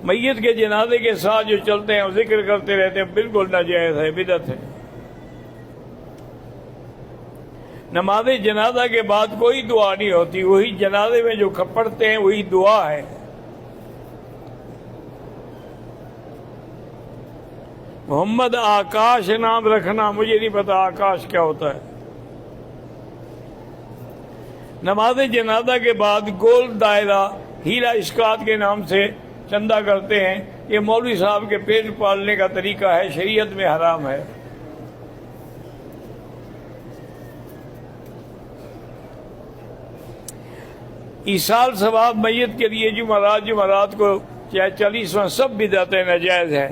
میت کے جنازے کے ساتھ جو چلتے ہیں اور ذکر کرتے رہتے ہیں بالکل ناجائز ہے، بدعت ہے۔ نماز جنازہ کے بعد کوئی دعا نہیں ہوتی، وہی جنازے میں جو پڑھتے ہیں وہی دعا ہے۔ محمد آکاش نام رکھنا، مجھے نہیں پتا آکاش کیا ہوتا ہے۔ نماز جنازہ کے بعد گول دائرہ ہیرا اسکات کے نام سے چندہ کرتے ہیں، یہ مولوی صاحب کے پیٹ پالنے کا طریقہ ہے، شریعت میں حرام ہے۔ ایصال ثواب میت کے لیے جمعرات کو چاہے 40واں سب بدعتیں ناجائز ہیں۔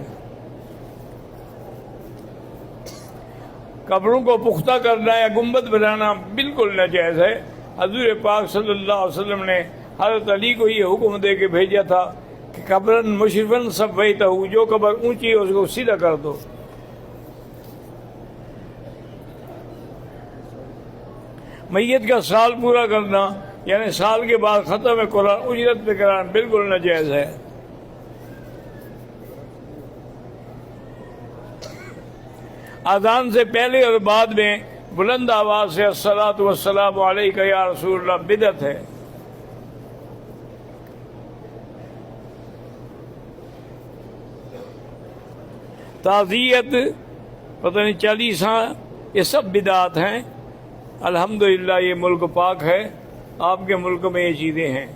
قبروں کو پختہ کرنا یا گنبد بنانا بالکل ناجائز ہے۔ حضور پاک صلی اللہ علیہ وسلم نے حضرت علی کو یہ حکم دے کے بھیجا تھا کہ قبرن مشرفن سویتہ، جو قبر اونچی ہے اس کو سیدھا کر دو۔ میت کا سال پورا کرنا یعنی سال کے بعد ختم قرآن اجرت پہ کرانا بالکل ناجائز ہے۔ اذان سے پہلے اور بعد میں بلند آواز سے الصلاۃ والسلام علیک یا رسول اللہ بدعت ہے۔ تعزیت پتہ نہیں 40 یہ سب بدعات ہیں۔ الحمدللہ یہ ملک پاک ہے، آپ کے ملک میں یہ چیزیں ہیں۔